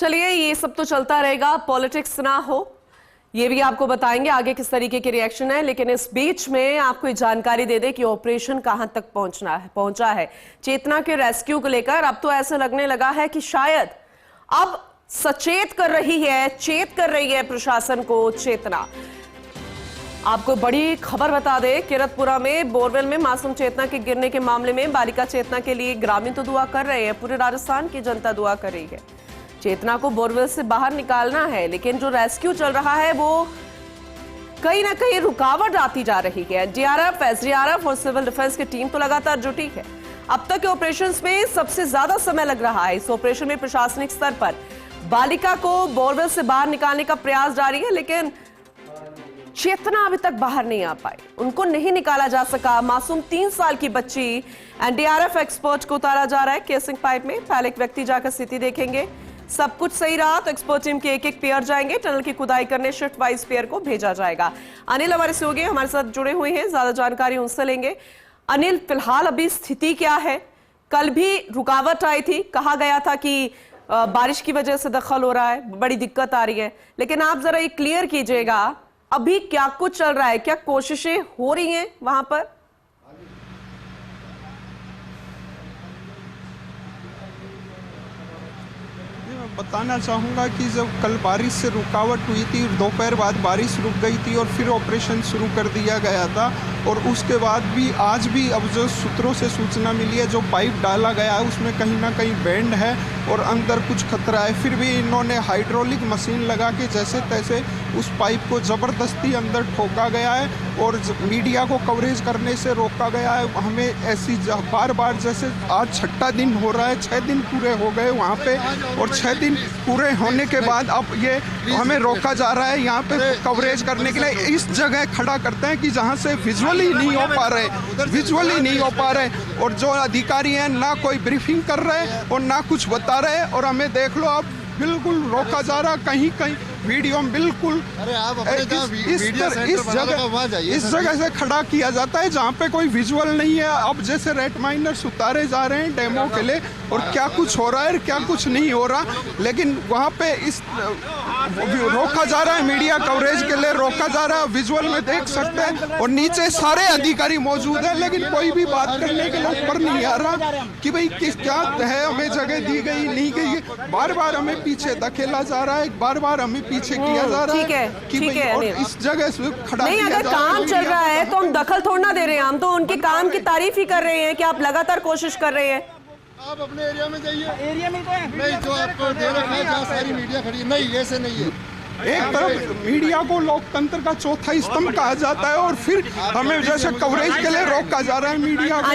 चलिए, ये सब तो चलता रहेगा, पॉलिटिक्स ना हो ये भी आपको बताएंगे आगे किस तरीके के रिएक्शन है। लेकिन इस बीच में आपको ये जानकारी दे दे कि ऑपरेशन कहां तक पहुंचा है चेतना के रेस्क्यू को लेकर। अब तो ऐसा लगने लगा है कि शायद अब सचेत कर रही है, चेत कर रही है प्रशासन को चेतना। आपको बड़ी खबर बता दे, किरतपुरा में बोरवेल में मासूम चेतना के गिरने के मामले में बालिका चेतना के लिए ग्रामीण तो दुआ कर रहे हैं, पूरे राजस्थान की जनता दुआ कर रही है। चेतना को बोरवेल से बाहर निकालना है, लेकिन जो रेस्क्यू चल रहा है वो कहीं ना कहीं रुकावट आती जा रही है। डीआरएफ, एसडीआरएफ और सिविल डिफेंस की टीम तो लगातार जुटी है। अब तक के ऑपरेशंस में सबसे ज्यादा समय लग रहा है। इस ऑपरेशन में प्रशासनिक स्तर पर बालिका को बोरवेल से बाहर निकालने का प्रयास जारी है, लेकिन चेतना अभी तक बाहर नहीं आ पाई, उनको नहीं निकाला जा सका। मासूम 3 साल की बच्ची एनडीआरएफ एक्सपर्ट को उतारा जा रहा है केसिंग पाइप में। पहले एक व्यक्ति जाकर स्थिति देखेंगे, सब कुछ सही रहा तो एक्सपर्ट टीम के एक पेयर जाएंगे, टनल की खुदाई करने शिफ्ट वाइज पेयर को भेजा जाएगा। अनिल हमारे सहयोगी हमारे साथ जुड़े हुए हैं, ज्यादा जानकारी उनसे लेंगे। अनिल, फिलहाल अभी स्थिति क्या है? कल भी रुकावट आई थी, कहा गया था कि बारिश की वजह से दखल हो रहा है, बड़ी दिक्कत आ रही है, लेकिन आप जरा ये क्लियर कीजिएगा अभी क्या कुछ चल रहा है, क्या कोशिशें हो रही हैं वहां पर? मैं बताना चाहूँगा कि जब कल बारिश से रुकावट हुई थी, दोपहर बाद बारिश रुक गई थी और फिर ऑपरेशन शुरू कर दिया गया था। और उसके बाद भी आज भी अब जो सूत्रों से सूचना मिली है, जो पाइप डाला गया है उसमें कहीं ना कहीं बैंड है और अंदर कुछ खतरा है, फिर भी इन्होंने हाइड्रोलिक मशीन लगा के जैसे तैसे उस पाइप को ज़बरदस्ती अंदर ठोका गया है और मीडिया को कवरेज करने से रोका गया है। हमें ऐसी बार बार, जैसे आज 6ठा दिन हो रहा है, 6 दिन पूरे हो गए वहाँ पे, और 6 दिन पूरे होने के बाद अब ये हमें रोका जा रहा है यहाँ पे कवरेज करने के लिए। इस जगह खड़ा करते हैं कि जहाँ से विजुअली नहीं हो पा रहे, और जो अधिकारी हैं ना कोई ब्रीफिंग कर रहे और ना कुछ बता रहे। और हमें देख लो आप, बिल्कुल रोका जा रहा, कहीं कहीं वीडियो में बिल्कुल इस जगह से खड़ा किया जाता है जहाँ पे कोई विजुअल नहीं है। अब जैसे रेड माइनर्स उतारे जा रहे हैं डेमो के लिए, और क्या कुछ हो रहा है क्या कुछ नहीं हो रहा, लेकिन वहाँ पे इस रोका जा रहा है, मीडिया कवरेज के लिए रोका जा रहा है। विजुअल में देख सकते हैं और नीचे सारे अधिकारी मौजूद हैं, लेकिन कोई भी बात करने के लिए ऊपर नहीं आ रहा कि भाई किस क्या है, हमें जगह दी गई नहीं गई। बार बार हमें पीछे धकेला जा रहा है, बार बार हमें पीछे किया जा रहा है कि भाई इस जगह से खड़ा नहीं, अगर काम चल रहा है तो हम दखल थोड़ा ना दे रहे हैं, हम तो उनके काम की तारीफ ही कर रहे हैं कि आप लगातार कोशिश कर रहे हैं। आप अपने एरिया में जाइए, एरिया में तो है नहीं, जो आपको दे रखा है जहाँ सारी मीडिया खड़ी नहीं, ऐसे नहीं है। एक तरफ मीडिया को लोकतंत्र का चौथा स्तंभ कहा जाता है और फिर हमें जैसे कवरेज के लिए रोका जा रहा है मीडिया को।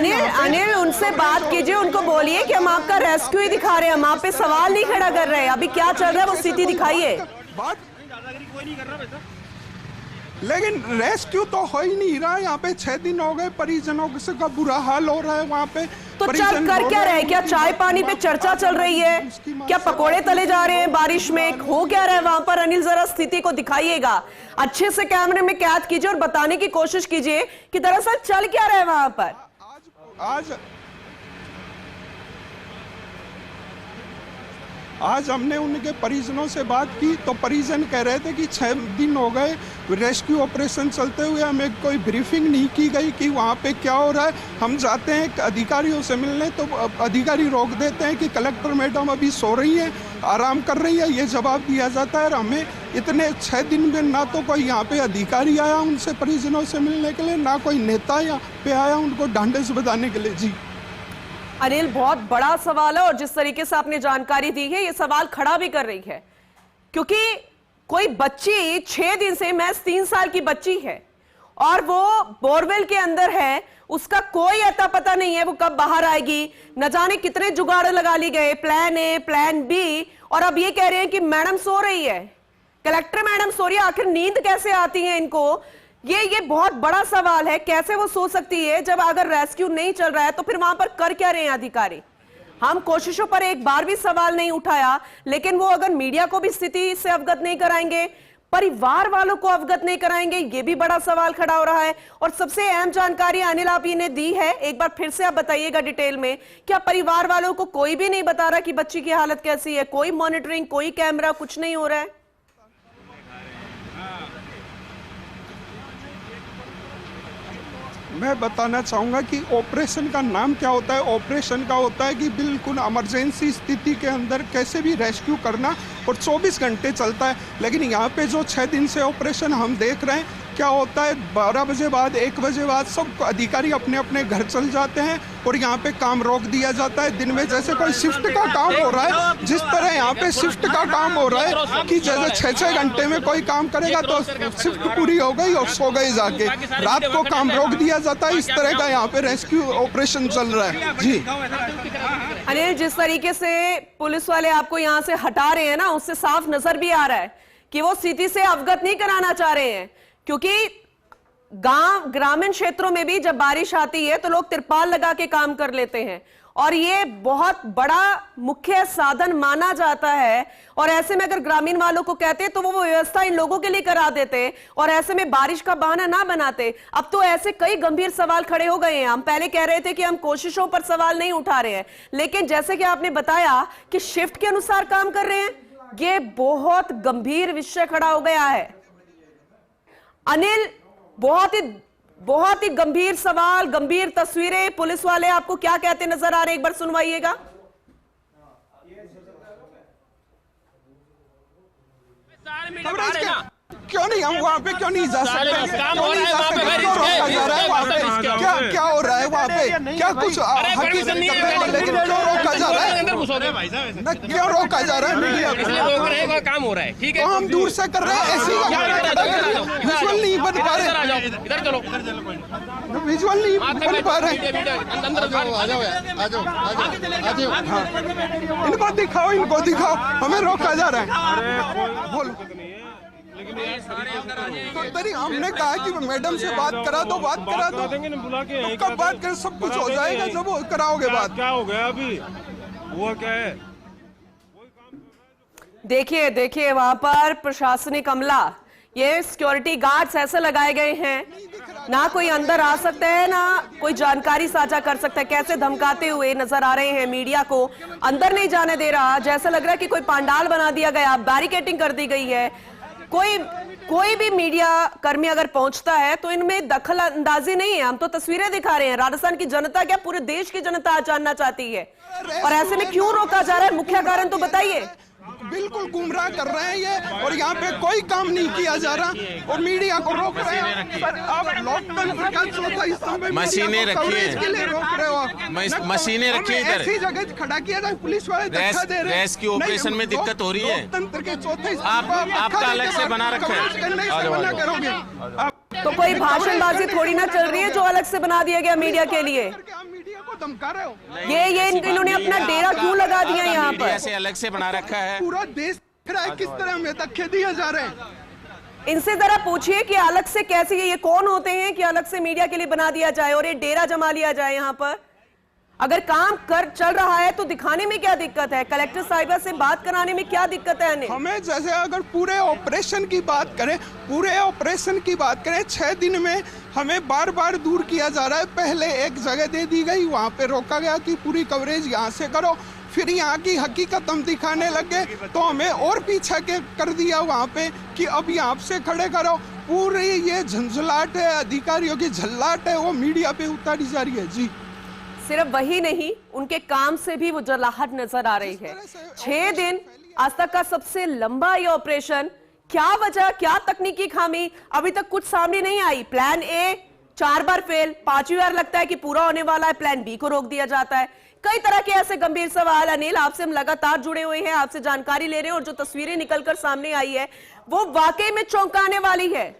अनिल, उनसे बात कीजिए, उनको बोलिए कि हम आपका रेस्क्यू ही दिखा रहे हैं, हम आप पे सवाल नहीं खड़ा कर रहे हैं। अभी क्या चल रहा है वो स्थिति दिखाइए। लेकिन रेस्क्यू तो हो ही नहीं रहा। यहाँ पे 6 दिन हो गए, परिजनों का बुरा हाल हो रहा है वहाँ पे। तो चल कर क्या रहे? क्या चाय पानी पे चर्चा चल रही है? क्या पकोड़े तले जा रहे हैं बारिश में? हो क्या रहा है वहां पर? अनिल, जरा स्थिति को दिखाइएगा, अच्छे से कैमरे में कैद कीजिए और बताने की कोशिश कीजिए कि दरअसल चल क्या रहा है वहां पर। आज हमने उनके परिजनों से बात की तो परिजन कह रहे थे कि 6 दिन हो गए रेस्क्यू ऑपरेशन चलते हुए, हमें कोई ब्रीफिंग नहीं की गई कि वहाँ पे क्या हो रहा है। हम जाते हैं अधिकारियों से मिलने तो अधिकारी रोक देते हैं कि कलेक्टर मैडम अभी सो रही हैं, आराम कर रही है, ये जवाब दिया जाता है। और हमें इतने 6 दिन में ना तो कोई यहाँ पे अधिकारी आया उनसे परिजनों से मिलने के लिए, ना कोई नेता यहाँ पे आया उनको ढांढस बधाने के लिए। जी अनिल, बहुत बड़ा सवाल है और जिस तरीके से आपने जानकारी दी है ये सवाल खड़ा भी कर रही है, क्योंकि कोई बच्ची 6 दिन से, महज 3 साल की बच्ची है और वो बोरवेल के अंदर है, उसका कोई अता पता नहीं है वो कब बाहर आएगी। न जाने कितने जुगाड़ लगा लिए गए, प्लान ए, प्लान बी, और अब ये कह रहे हैं कि मैडम सो रही है, कलेक्टर मैडम सो रही है। आखिर नींद कैसे आती है इनको? ये बहुत बड़ा सवाल है, कैसे वो सो सकती है जब अगर रेस्क्यू नहीं चल रहा है तो फिर वहां पर कर क्या रहे हैं अधिकारी? हम कोशिशों पर एक बार भी सवाल नहीं उठाया, लेकिन वो अगर मीडिया को भी स्थिति से अवगत नहीं कराएंगे, परिवार वालों को अवगत नहीं कराएंगे, ये भी बड़ा सवाल खड़ा हो रहा है। और सबसे अहम जानकारी अनिल आप ने दी है, एक बार फिर से आप बताइएगा डिटेल में, क्या परिवार वालों को कोई भी नहीं बता रहा कि बच्ची की हालत कैसी है? कोई मॉनिटरिंग, कोई कैमरा, कुछ नहीं हो रहा है? मैं बताना चाहूँगा कि ऑपरेशन का नाम क्या होता है। ऑपरेशन का होता है कि बिल्कुल इमरजेंसी स्थिति के अंदर कैसे भी रेस्क्यू करना, और 24 घंटे चलता है। लेकिन यहाँ पे जो 6 दिन से ऑपरेशन हम देख रहे हैं, क्या होता है 12 बजे बाद, 1 बजे बाद सब अधिकारी अपने अपने घर चल जाते हैं और यहाँ पे काम रोक दिया जाता है। दिन में जैसे कोई शिफ्ट का काम हो रहा है, जिस तरह यहाँ पे शिफ्ट का काम हो रहा है कि जैसे 6-6 घंटे में कोई काम करेगा तो शिफ्ट पूरी हो गई और सो गई जाके, रात को काम रोक दिया जाता है। इस तरह का यहाँ पे रेस्क्यू ऑपरेशन चल रहा है। जी अनिल, जिस तरीके से पुलिस वाले आपको यहाँ से हटा रहे हैं ना, उससे साफ नजर भी आ रहा है कि वो स्थिति से अवगत नहीं कराना चाह रहे हैं, क्योंकि गांव ग्रामीण क्षेत्रों में भी जब बारिश आती है तो लोग तिरपाल लगा के काम कर लेते हैं, और ये बहुत बड़ा मुख्य साधन माना जाता है। और ऐसे में अगर ग्रामीण वालों को कहते तो वो व्यवस्था इन लोगों के लिए करा देते, और ऐसे में बारिश का बहाना ना बनाते। अब तो ऐसे कई गंभीर सवाल खड़े हो गए हैं। हम पहले कह रहे थे कि हम कोशिशों पर सवाल नहीं उठा रहे हैं, लेकिन जैसे कि आपने बताया कि शिफ्ट के अनुसार काम कर रहे हैं, ये बहुत गंभीर विषय खड़ा हो गया है। अनिल, बहुत ही गंभीर सवाल, गंभीर तस्वीरें। पुलिस वाले आपको क्या कहते नजर आ रहे हैं, एक बार सुनवाइएगा। क्यों नहीं, हम वहाँ पे क्यों नहीं जा सकते? क्यों नहीं जा सकते? क्यों रोका जा रहा है वहाँ पे? क्या हो रहा है वहाँ पे? क्या कुछ हकीकत कर रहे हैं, लेकिन क्यों रोका जा रहा है? क्यों रोका जा रहा है मीडिया को? काम हो रहा है, ठीक है, तो हम दूर से कर रहे हैं, ऐसी विजुअल नहीं बन पा रहे, इधर चलो, विजुअल नहीं बन पा रहे। इनको दिखाओ, इनको दिखाओ, हमें रोका जा रहा है। बोलो। तो हमने कहा कि मैडम से बात करा दो, बात करा दो, तो कब बात करें? सब कुछ हो जाएगा जब कराओगे बात। क्या हो गया अभी? हुआ क्या है? देखिए वहां पर प्रशासनिक अमला, ये सिक्योरिटी गार्ड्स ऐसे लगाए गए हैं, ना कोई अंदर आ सकता है ना कोई जानकारी साझा कर सकता है। कैसे धमकाते हुए नजर आ रहे हैं, मीडिया को अंदर नहीं जाने दे रहा। जैसा लग रहा है कि कोई पंडाल बना दिया गया, बैरिकेडिंग कर दी गई है। कोई भी मीडिया कर्मी अगर पहुंचता है तो इनमें दखल अंदाजी नहीं है। हम तो तस्वीरें दिखा रहे हैं, राजस्थान की जनता क्या पूरे देश की जनता जानना चाहती है, और ऐसे में क्यों रोका जा रहा है? मुख्य कारण तो बताइए। बिल्कुल गुमराह कर रहे हैं ये, और यहाँ पे कोई काम नहीं किया जा रहा और मीडिया को रोक रहे हैं। आप लोकतंत्र का चौथा स्तंभ मशीनें रखी हैं, के लिए रोक रहे हो। मशीनें रखी हैं इधर, ऐसी जगह खड़ा किया जाए, पुलिस वाले धक्का दे रहे हैं। रेस्क्यू ऑपरेशन में दिक्कत हो रही है। लोकतंत्र के चौथे आपका अलग से बना रखा है, मना करोगे तो कोई भाषणबाजी थोड़ी ना चल रही है जो अलग से बना दिया गया मीडिया के लिए। मीडिया को धमका रहे हो। ये इन्होंने अपना डेरा क्यों लगा दिया यहाँ पर? ऐसे अलग से बना रखा है। पूरा देश किस तरह हमें धक्के दिए जा रहे हैं। इनसे जरा पूछिए कि अलग से कैसे, ये कौन होते हैं कि अलग से मीडिया के लिए बना दिया जाए और ये डेरा जमा लिया जाए यहाँ पर? अगर काम चल रहा है तो दिखाने में क्या दिक्कत है? कलेक्टर साहिबा से बात कराने में क्या दिक्कत है? हमें जैसे अगर पूरे ऑपरेशन की बात करें, 6 दिन में हमें बार बार दूर किया जा रहा है। पहले एक जगह दे दी गई, वहाँ पे रोका गया कि पूरी कवरेज यहाँ से करो, फिर यहाँ की हकीकत हम दिखाने लगे तो हमें और पीछे के कर दिया वहाँ पे कि अब यहाँ से खड़े करो। पूरी ये झंझलाहट है, अधिकारियों की झल्लाहट है, वो मीडिया पे उतारी जा रही है। जी सिर्फ वही नहीं, उनके काम से भी वो जलाहट नजर आ रही है। 6 दिन आज तक का सबसे लंबा ये ऑपरेशन। क्या वजह, क्या तकनीकी खामी, अभी तक कुछ सामने नहीं आई। प्लान ए 4 बार फेल, 5वीं बार लगता है कि पूरा होने वाला है, प्लान बी को रोक दिया जाता है। कई तरह के ऐसे गंभीर सवाल। अनिल, आपसे हम लगातार जुड़े हुए हैं, आपसे जानकारी ले रहे हैं, और जो तस्वीरें निकलकर सामने आई है वो वाकई में चौंकाने वाली है।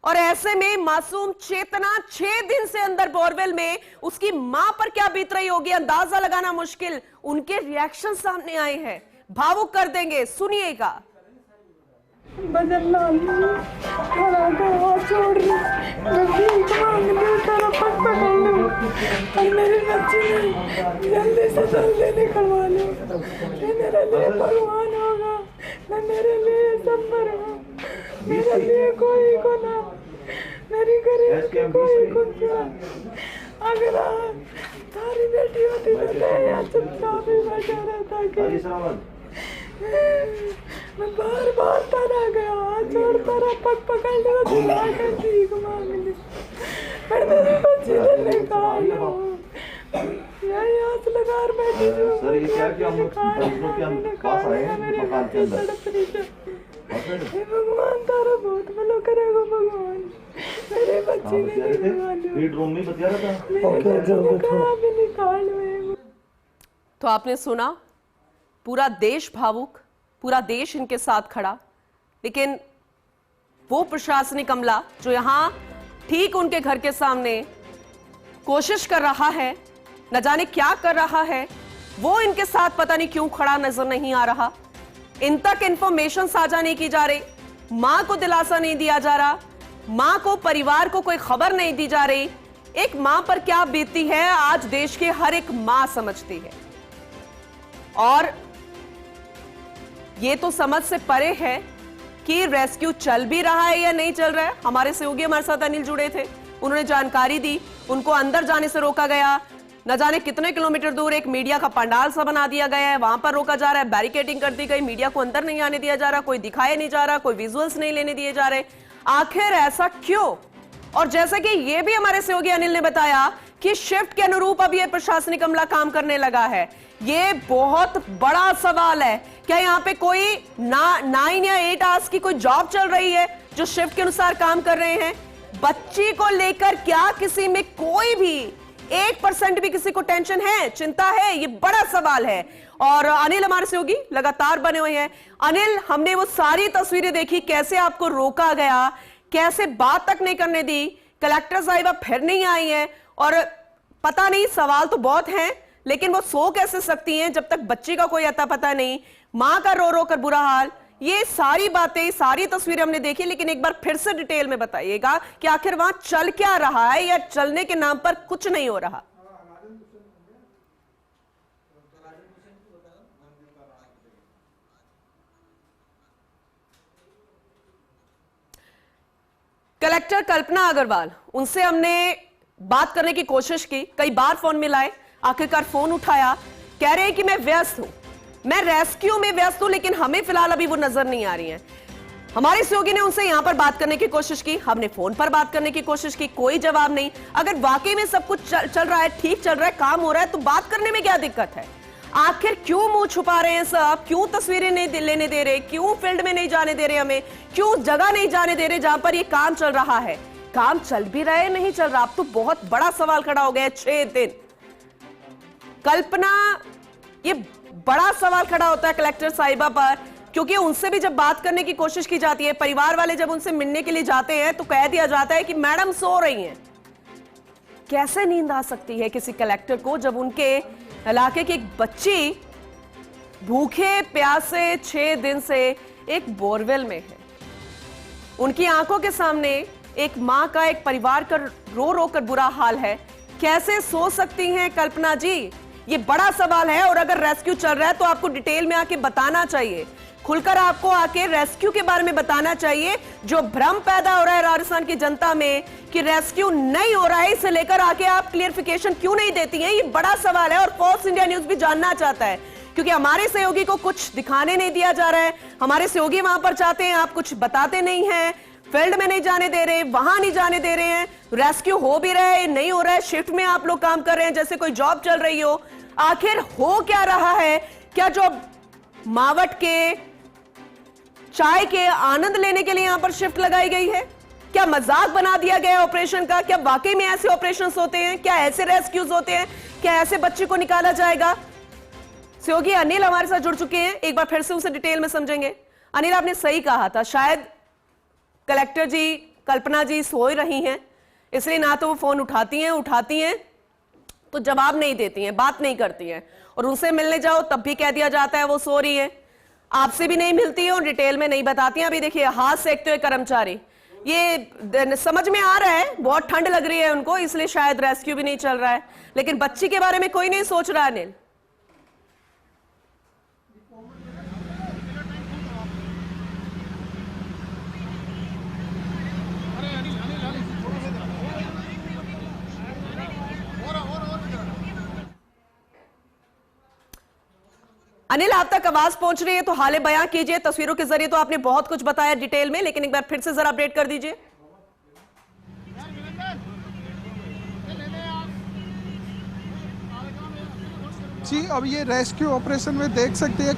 और ऐसे में मासूम चेतना 6 दिन से अंदर बोरवेल में, उसकी मां पर क्या बीत रही होगी अंदाजा लगाना मुश्किल। उनके रिएक्शन सामने आए हैं, भावुक कर देंगे, सुनिएगा। बदलना छोड़ रही, मैं भीख मांग लूं, तेरा पग पकड़ लूं, और मेरे बच्चे ने जल्दी से जल्दी निकलवा लो। ये मेरे लिए भगवान होगा, मैं मेरे लिए सफर हूँ, मेरे लिए कोई को ना, मेरी गरीब की कोई को क्या। अगर तारी बेटी होती तो मैं यहाँ चुपचाप ही बैठा रहता कि मैं बार बार तारा गया, हाथ जोड़ तारा पग पकड़ लिया, चिल्ला कर भीख मांग ली, पर मेरी बच्ची ने निकाल लो। यही हाथ लगा कर बैठी हूँ। सर ये क्या कि हम फैसलों के हम पास आए हैं मकान के अंदर। हे भगवान तारा बहुत भला करेगा भगवान, मेरे बच्चे ने निकाल लो। बेडरूम में बतिया रहा था। ओके निकाल लो। तो आपने सुना, पूरा देश भावुक, पूरा देश इनके साथ खड़ा, लेकिन वो प्रशासनिक अमला जो यहां ठीक उनके घर के सामने कोशिश कर रहा है, न जाने क्या कर रहा है, वो इनके साथ पता नहीं क्यों खड़ा नजर नहीं आ रहा। इन तक इंफॉर्मेशन साझा नहीं की जा रही, मां को दिलासा नहीं दिया जा रहा, मां को, परिवार को कोई खबर नहीं दी जा रही। एक मां पर क्या बीतती है आज देश के हर एक मां समझती है, और ये तो समझ से परे है कि रेस्क्यू चल भी रहा है या नहीं चल रहा है। हमारे सहयोगी हमारे साथ अनिल जुड़े थे, उन्होंने जानकारी दी, उनको अंदर जाने से रोका गया। न जाने कितने किलोमीटर दूर एक मीडिया का पंडाल सा बना दिया गया है, वहां पर रोका जा रहा है, बैरिकेडिंग कर दी गई, मीडिया को अंदर नहीं आने दिया जा रहा, कोई दिखाया नहीं जा रहा, कोई विजुअल्स नहीं लेने दिए जा रहे। आखिर ऐसा क्यों? और जैसा कि ये भी हमारे सहयोगी अनिल ने बताया कि शिफ्ट के अनुरूप अब ये प्रशासनिक अमला काम करने लगा है। ये बहुत बड़ा सवाल है, क्या यहाँ पे कोई 9 या 8 आवर्स की कोई जॉब चल रही है जो शिफ्ट के अनुसार काम कर रहे हैं? बच्ची को लेकर क्या किसी में कोई भी 1% भी किसी को टेंशन है, चिंता है? ये बड़ा सवाल है। और अनिल हमारे सहयोगी लगातार बने हुए हैं। अनिल, हमने वो सारी तस्वीरें देखी, कैसे आपको रोका गया, कैसे बात तक नहीं करने दी, कलेक्टर साहिबा फिर नहीं आई है, और पता नहीं, सवाल तो बहुत हैं, लेकिन वो सो कैसे सकती हैं जब तक बच्ची का कोई अता पता नहीं, मां का रो रो कर बुरा हाल। ये सारी बातें, सारी तस्वीरें हमने देखी, लेकिन एक बार फिर से डिटेल में बताइएगा कि आखिर वहां चल क्या रहा है, या चलने के नाम पर कुछ नहीं हो रहा। कलेक्टर कल्पना अग्रवाल, उनसे हमने बात करने की कोशिश की, कई बार फोन मिलाए, आखिरकार फोन उठाया, कह रहे हैं कि मैं व्यस्त हूं, मैं रेस्क्यू में व्यस्त हूं, लेकिन हमें फिलहाल अभी वो नजर नहीं आ रही हैं। हमारे सहयोगी ने उनसे यहां पर बात करने की कोशिश की, हमने फोन पर बात करने की कोशिश की, कोई जवाब नहीं। अगर वाकई में सब कुछ चल रहा है, ठीक चल रहा है, काम हो रहा है, तो बात करने में क्या दिक्कत है? आखिर क्यों मुंह छुपा रहे हैं सब? क्यों तस्वीरें नहीं लेने दे रहे? क्यों फील्ड में नहीं जाने दे रहे हमें? क्यों जगह नहीं जाने दे रहे जहां पर ये काम चल रहा है? काम चल भी रहा है, नहीं चल रहा? अब तो बहुत बड़ा सवाल खड़ा हो गया है। 6 दिन कल्पना, ये बड़ा सवाल खड़ा होता है कलेक्टर साहिबा पर, क्योंकि उनसे भी जब बात करने की कोशिश की जाती है, परिवार वाले जब उनसे मिलने के लिए जाते हैं, तो कह दिया जाता है कि मैडम सो रही हैं। कैसे नींद आ सकती है किसी कलेक्टर को जब उनके इलाके की एक बच्ची भूखे प्यासे 6 दिन से एक बोरवेल में है? उनकी आंखों के सामने एक मां का, एक परिवार का रो रो कर बुरा हाल है। कैसे सो सकती हैं कल्पना जी? ये बड़ा सवाल है। और अगर रेस्क्यू चल रहा है तो आपको डिटेल में आके बताना चाहिए, खुलकर आपको आके रेस्क्यू के बारे में बताना चाहिए। जो भ्रम पैदा हो रहा है राजस्थान की जनता में कि रेस्क्यू नहीं हो रहा है, इसे लेकर आके आप क्लियरिफिकेशन क्यों नहीं देती हैं? ये बड़ा सवाल है, और फोर्स इंडिया न्यूज भी जानना चाहता है, क्योंकि हमारे सहयोगी को कुछ दिखाने नहीं दिया जा रहा है। हमारे सहयोगी वहां पर चाहते हैं, आप कुछ बताते नहीं हैं, फील्ड में नहीं जाने दे रहे, वहां नहीं जाने दे रहे हैं। रेस्क्यू हो भी रहा है, नहीं हो रहा है, शिफ्ट में आप लोग काम कर रहे हैं जैसे कोई जॉब चल रही हो। आखिर हो क्या रहा है? क्या जो मावट के चाय के आनंद लेने के लिए यहां पर शिफ्ट लगाई गई है? क्या मजाक बना दिया गया है ऑपरेशन का? क्या वाकई में ऐसे ऑपरेशंस होते हैं? क्या ऐसे रेस्क्यूज होते हैं? क्या ऐसे बच्चे को निकाला जाएगा? सहयोगी अनिल हमारे साथ जुड़ चुके हैं, एक बार फिर से उनसे डिटेल में समझेंगे। अनिल, आपने सही कहा था, शायद कलेक्टर जी, कल्पना जी सो रही हैं, इसलिए ना तो वो फोन उठाती हैं तो जवाब नहीं देती हैं, बात नहीं करती हैं, और उनसे मिलने जाओ तब भी कह दिया जाता है वो सो रही है। आपसे भी नहीं मिलती है और डिटेल में नहीं बताती हैं। अभी देखिए हाथ सेकते हुए कर्मचारी, ये समझ में आ रहा है बहुत ठंड लग रही है उनको, इसलिए शायद रेस्क्यू भी नहीं चल रहा है, लेकिन बच्ची के बारे में कोई नहीं सोच रहा। अनिल, अनिल, आप तक आवाज पहुंच रही है तो हाले बयां कीजिए। तस्वीरों के जरिए तो आपने बहुत कुछ बताया डिटेल में, लेकिन एक बार फिर से जरा अपडेट कर दीजिए। जी, अब ये रेस्क्यू ऑपरेशन में देख सकते हैं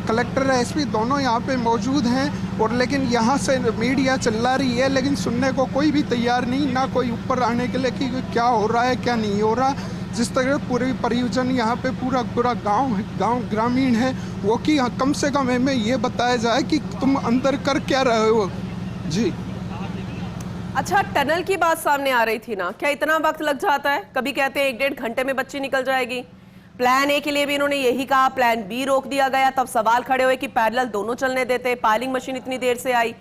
कलेक्टर एसपी दोनों यहाँ पे मौजूद हैं, और लेकिन यहाँ से मीडिया चिल्ला रही है, लेकिन सुनने को कोई भी तैयार नहीं, ना कोई ऊपर आने के लिए कि क्या हो रहा है क्या नहीं हो रहा। जिस तरह पूरी परियोजन यहाँ पे पूरा गांव ग्रामीण है, वो कि कम से कम हमें ये बताया जाए कि तुम अंदर कर क्या रहे हो। जी, अच्छा, टनल की बात सामने आ रही थी ना, क्या इतना वक्त लग जाता है? कभी कहते हैं 1-1.5 घंटे में बच्ची निकल जाएगी। प्लान ए के लिए भी इन्होंने यही कहा, प्लान बी रोक दिया गया। तब सवाल खड़े हुए कि पैरेलल दोनों चलने देते, पाइलिंग मशीन इतनी देर से आई,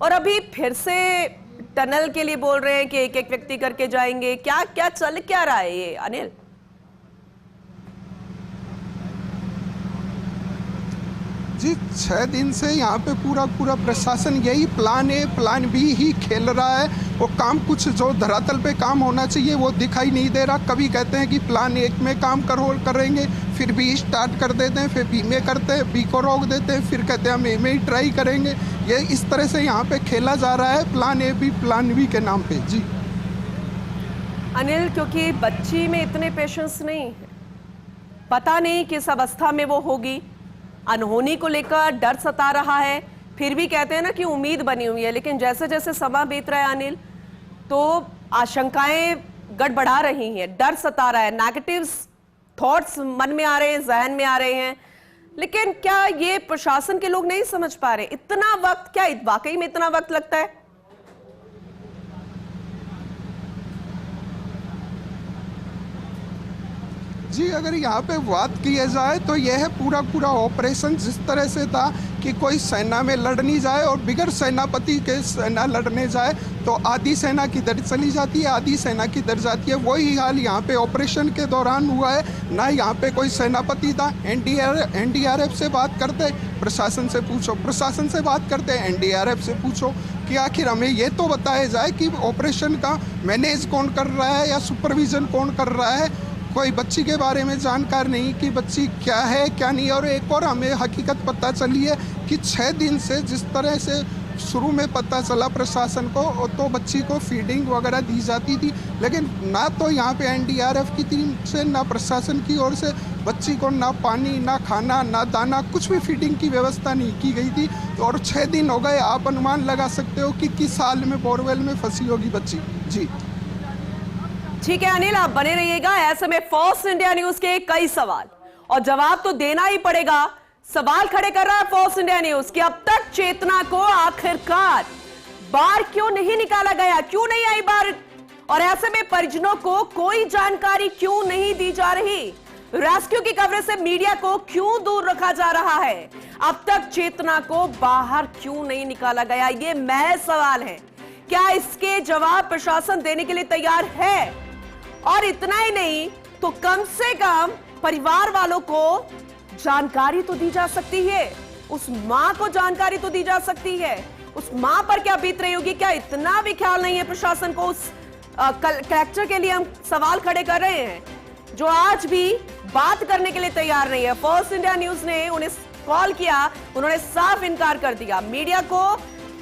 और अभी फिर से टनल के लिए बोल रहे हैं कि एक एक व्यक्ति करके जाएंगे। क्या क्या चल क्या रहा है ये अनिल? जी, 6 दिन से यहाँ पे पूरा प्रशासन यही प्लान ए प्लान बी ही खेल रहा है। वो काम कुछ जो धरातल पे काम होना चाहिए वो दिखाई नहीं दे रहा। कभी कहते हैं कि प्लान ए में काम करेंगे, फिर बी स्टार्ट कर देते हैं, फिर बी में करते हैं, बी को रोक देते हैं, फिर कहते हैं हम ए में ही ट्राई करेंगे। ये इस तरह से यहाँ पे खेला जा रहा है plan A B plan B के नाम पे। जी अनिल, क्योंकि बच्ची में इतने पेशेंस नहीं है, पता नहीं किस अवस्था में वो होगी, अनहोनी को लेकर डर सता रहा है। फिर भी कहते हैं ना कि उम्मीद बनी हुई है, लेकिन जैसे जैसे समय बीत रहा है अनिल, तो आशंकाएं गड़बड़ा रही हैं, डर सता रहा है, नेगेटिव्स थॉट्स मन में आ रहे हैं, जहन में आ रहे हैं। लेकिन क्या ये प्रशासन के लोग नहीं समझ पा रहे? इतना वक्त, क्या वाकई में इतना वक्त लगता है? जी, अगर यहाँ पे बात किया जाए तो यह है पूरा ऑपरेशन जिस तरह से था कि कोई सेना में लड़नी जाए और बिगर सेनापति के सेना लड़ने जाए तो आधी सेना किधर चली जाती है, आधी सेना किधर जाती है। वही हाल यहाँ पे ऑपरेशन के दौरान हुआ है। ना यहाँ पे कोई सेनापति था। एनडीआरएफ से बात करते, प्रशासन से पूछो, प्रशासन से बात करते एनडीआरएफ से पूछो कि आखिर हमें ये तो बताया जाए कि ऑपरेशन का मैनेज कौन कर रहा है या सुपरविजन कौन कर रहा है। कोई बच्ची के बारे में जानकार नहीं कि बच्ची क्या है क्या नहीं। और एक और हमें हकीकत पता चली है कि 6 दिन से जिस तरह से शुरू में पता चला प्रशासन को, तो बच्ची को फीडिंग वगैरह दी जाती थी, लेकिन ना तो यहाँ पे एनडीआरएफ की टीम से ना प्रशासन की ओर से बच्ची को ना पानी ना खाना ना दाना कुछ भी फीडिंग की व्यवस्था नहीं की गई थी। और 6 दिन हो गए, आप अनुमान लगा सकते हो कि किस हाल में बोरवेल में फंसी होगी बच्ची। जी ठीक है अनिल, आप बने रहिएगा। ऐसे में फोर्स इंडिया न्यूज के कई सवाल और जवाब तो देना ही पड़ेगा। सवाल खड़े कर रहा है फोर्स इंडिया न्यूज कि अब तक चेतना को आखिरकार बाहर क्यों नहीं निकाला गया, क्यों नहीं आई बाहर, और ऐसे में परिजनों को कोई जानकारी क्यों नहीं दी जा रही? रेस्क्यू की कवरेज से मीडिया को क्यों दूर रखा जा रहा है? अब तक चेतना को बाहर क्यों नहीं निकाला गया? ये महज सवाल है। क्या इसके जवाब प्रशासन देने के लिए तैयार है? और इतना ही नहीं तो कम से कम परिवार वालों को जानकारी तो दी जा सकती है, उस मां को जानकारी तो दी जा सकती है। उस मां पर क्या बीत रही होगी, क्या इतना भी ख्याल नहीं है प्रशासन को? उस कलेक्टर के लिए हम सवाल खड़े कर रहे हैं जो आज भी बात करने के लिए तैयार नहीं है। फोर्स इंडिया न्यूज ने उन्हें कॉल किया, उन्होंने साफ इनकार कर दिया। मीडिया को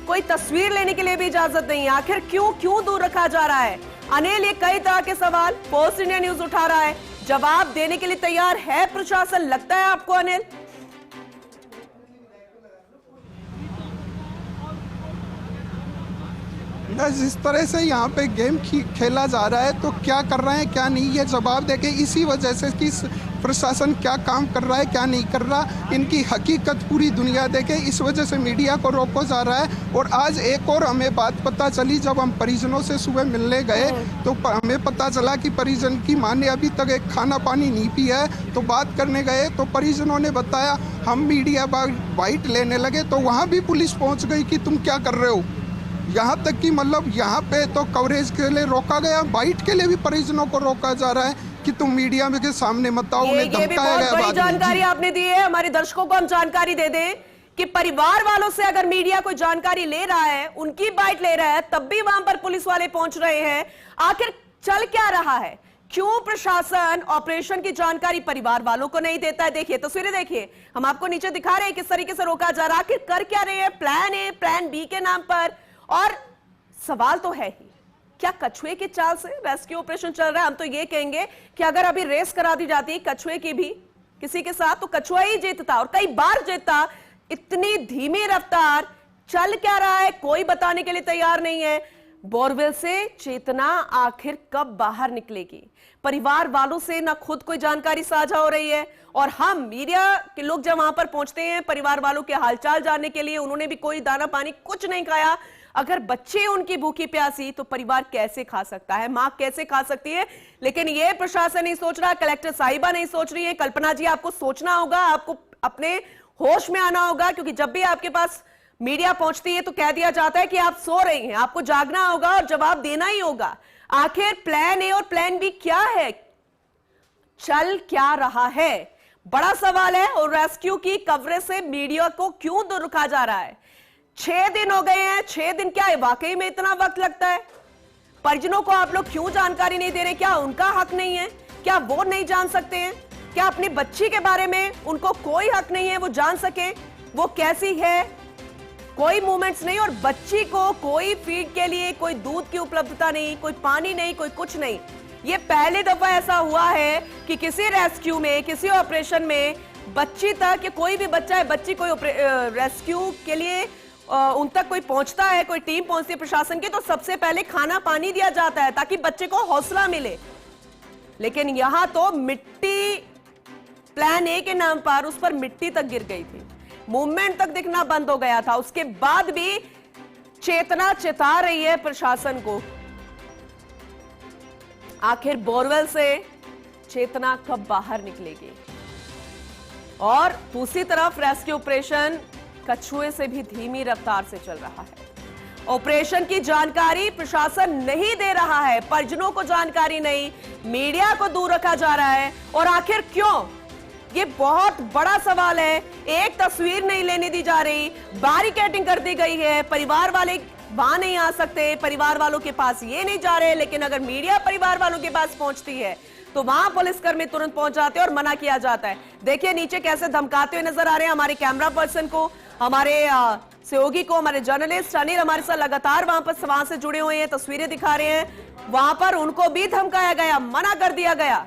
कोई तस्वीर लेने के लिए भी इजाजत नहीं है। आखिर क्यों दूर रखा जा रहा है? अनिल, ये कई तरह के सवाल फोर्स इंडिया न्यूज उठा रहा है, जवाब देने के लिए तैयार है प्रशासन, लगता है आपको अनिल? जिस तरह से यहाँ पे गेम खेला जा रहा है तो क्या कर रहे हैं क्या नहीं, ये जवाब देके इसी वजह से कि प्रशासन क्या काम कर रहा है क्या नहीं कर रहा, इनकी हकीकत पूरी दुनिया देखे, इस वजह से मीडिया को रोका जा रहा है। और आज एक और हमें बात पता चली, जब हम परिजनों से सुबह मिलने गए तो हमें पता चला कि परिजन की मां ने अभी तक एक खाना पानी नहीं पिया है। तो बात करने गए तो परिजनों ने बताया, हम मीडिया बाइट लेने लगे तो वहाँ भी पुलिस पहुँच गई कि तुम क्या कर रहे हो। यहाँ तक कि मतलब यहाँ पे तो कवरेज के लिए रोका गया, बाइट के लिए भी परिजनों को रोका जा रहा है कि तुम मीडिया में के सामने मत आओ, उन्हें धमकाया गया। बड़ी जानकारी आपने दी है, हमारे दर्शकों को हम जानकारी दे दें कि परिवार वालों से अगर मीडिया कोई जानकारी ले रहा है, उनकी बाइट ले रहा है, तब भी वहां पर पुलिस वाले पहुंच रहे हैं। आखिर चल क्या रहा है, क्यों प्रशासन ऑपरेशन की जानकारी परिवार वालों को नहीं देता है? देखिए तस्वीरें देखिए, हम आपको नीचे दिखा रहे हैं किस तरीके से रोका जा रहा है। आखिर कर क्या रहे हैं? प्लान ए, प्लान बी के नाम पर। और सवाल तो है ही, क्या कछुए की चाल से रेस्क्यू ऑपरेशन चल रहा है? हम तो ये कहेंगे कि अगर अभी रेस करा दी जाती कछुए की भी किसी के साथ तो कछुआ ही जीतता, और कई बार जीतता। इतनी धीमी रफ्तार, चल क्या रहा है कोई बताने के लिए तैयार नहीं है। बोरवेल से चेतना आखिर कब बाहर निकलेगी? परिवार वालों से ना खुद कोई जानकारी साझा हो रही है, और हम मीडिया के लोग जब वहां पर पहुंचते हैं परिवार वालों के हालचाल जानने के लिए, उन्होंने भी कोई दाना पानी कुछ नहीं खाया। अगर बच्चे उनकी भूखी प्यासी तो परिवार कैसे खा सकता है, मां कैसे खा सकती है? लेकिन यह प्रशासन नहीं सोच रहा, कलेक्टर साहिबा नहीं सोच रही है। कल्पना जी, आपको सोचना होगा, आपको अपने होश में आना होगा, क्योंकि जब भी आपके पास मीडिया पहुंचती है तो कह दिया जाता है कि आप सो रही हैं। आपको जागना होगा और जवाब देना ही होगा। आखिर प्लान ए और प्लान बी क्या है? चल क्या रहा है? बड़ा सवाल है। और रेस्क्यू की कवरेज से मीडिया को क्यों दूर रखा जा रहा है? 6 दिन हो गए हैं। 6 दिन क्या है, वाकई में इतना वक्त लगता है? परिजनों को आप लोग क्यों जानकारी नहीं दे रहे? क्या उनका हक नहीं है? क्या वो नहीं जान सकते हैं? क्या अपनी बच्ची के बारे में उनको कोई हक नहीं है वो जान सके वो कैसी है? कोई मूवमेंट्स नहीं, और बच्ची को कोई फीड के लिए कोई दूध की उपलब्धता नहीं, कोई पानी नहीं, कोई कुछ नहीं। ये पहली दफा ऐसा हुआ है कि किसी रेस्क्यू में, किसी ऑपरेशन में बच्ची तक, या कोई भी बच्चा है, बच्ची कोई रेस्क्यू के लिए उन तक कोई पहुंचता है, कोई टीम पहुंचती है प्रशासन की, तो सबसे पहले खाना पानी दिया जाता है ताकि बच्चे को हौसला मिले। लेकिन यहां तो मिट्टी, प्लान ए के नाम पर उस पर मिट्टी तक गिर गई थी, मूवमेंट तक दिखना बंद हो गया था। उसके बाद भी चेतना चिता रही है प्रशासन को। आखिर बोरवेल से चेतना कब बाहर निकलेगी? और दूसरी तरफ रेस्क्यू ऑपरेशन कछुए से भी धीमी रफ्तार से चल रहा है। ऑपरेशन की जानकारी प्रशासन नहीं दे रहा है, परिजनों को जानकारी नहीं, मीडिया को दूर रखा जा रहा है। और आखिर क्यों? ये बहुत बड़ा सवाल है। एक तस्वीर नहीं लेने दी जा रही, बैरिकेडिंग कर दी गई है, परिवार वाले वहां नहीं आ सकते, परिवार वालों के पास ये नहीं जा रहे। लेकिन अगर मीडिया परिवार वालों के पास पहुंचती है तो वहां पुलिसकर्मी तुरंत पहुंच जाते हैं और मना किया जाता है। देखिए नीचे कैसे धमकाते हुए नजर आ रहे हैं हमारे कैमरा पर्सन को, हमारे सहयोगी को, हमारे जर्नलिस्ट अनिल हमारे साथ लगातार वहां पर वहां से जुड़े हुए हैं, तस्वीरें दिखा रहे हैं। वहां पर उनको भी धमकाया गया, मना कर दिया गया।